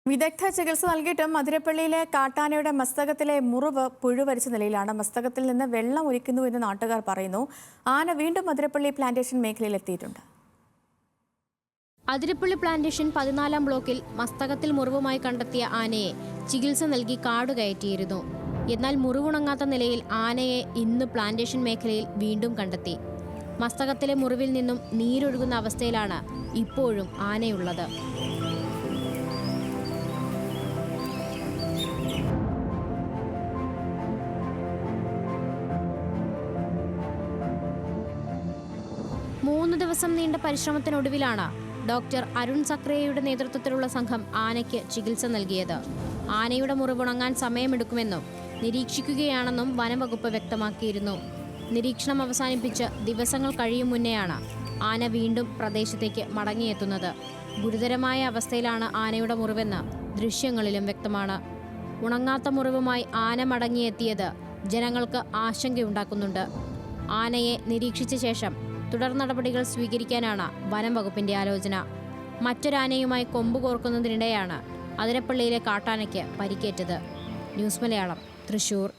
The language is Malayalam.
വിദഗ്ധ ചികിത്സ നൽകിയിട്ടും അതിരപ്പള്ളിയിലെ കാട്ടാനയുടെ മസ്തകത്തിലെ മുറിവ് പുഴുവരിച്ച നിലയിലാണ്. മസ്തകത്തിൽ നിന്ന് വെള്ളം ഒലിക്കുന്നുവെന്ന് നാട്ടുകാർ പറയുന്നു. ആന വീണ്ടും അതിരപ്പള്ളി പ്ലാന്റേഷൻ മേഖലയിൽ എത്തിയിട്ടുണ്ട്. അതിരപ്പള്ളി പ്ലാന്റേഷൻ 14-ാം ബ്ലോക്കിൽ മസ്തകത്തിൽ മുറിവുമായി കണ്ടെത്തിയ ആനയെ ചികിത്സ നൽകി കാടുകയറ്റിയിരുന്നു. എന്നാൽ മുറിവുണങ്ങാത്ത നിലയിൽ ആനയെ ഇന്ന് പ്ലാന്റേഷൻ മേഖലയിൽ വീണ്ടും കണ്ടെത്തി. മസ്തകത്തിലെ മുറിവിൽ നിന്നും നീരൊഴുകുന്ന അവസ്ഥയിലാണ് ഇപ്പോഴും ആനയുള്ളത്. മൂന്ന് ദിവസം നീണ്ട പരിശ്രമത്തിനൊടുവിലാണ് ഡോക്ടർ അരുൺ സക്രേയയുടെ നേതൃത്വത്തിലുള്ള സംഘം ആനയ്ക്ക് ചികിത്സ നൽകിയത്. ആനയുടെ മുറിവുണങ്ങാൻ സമയമെടുക്കുമെന്നും നിരീക്ഷിക്കുകയാണെന്നും വനംവകുപ്പ് വ്യക്തമാക്കിയിരുന്നു. നിരീക്ഷണം അവസാനിപ്പിച്ച് ദിവസങ്ങൾ കഴിയും മുന്നെയാണ് ആന വീണ്ടും പ്രദേശത്തേക്ക് മടങ്ങിയെത്തുന്നത്. ഗുരുതരമായ അവസ്ഥയിലാണ് ആനയുടെ മുറിവെന്ന് ദൃശ്യങ്ങളിലും വ്യക്തമാണ്. ഉണങ്ങാത്ത മുറിവുമായി ആന മടങ്ങിയെത്തിയത് ജനങ്ങൾക്ക് ആശങ്കയുണ്ടാക്കുന്നുണ്ട്. ആനയെ നിരീക്ഷിച്ച ശേഷം തുടർ നടപടികൾ സ്വീകരിക്കാനാണ് വനംവകുപ്പിന്റെ ആലോചന. മറ്റൊരാനയുമായി കൊമ്പ് കോർക്കുന്നതിനിടെയാണ് അതിരപ്പള്ളിയിലെ കാട്ടാനയ്ക്ക് പരിക്കേറ്റത്. ന്യൂസ് മലയാളം, തൃശൂർ.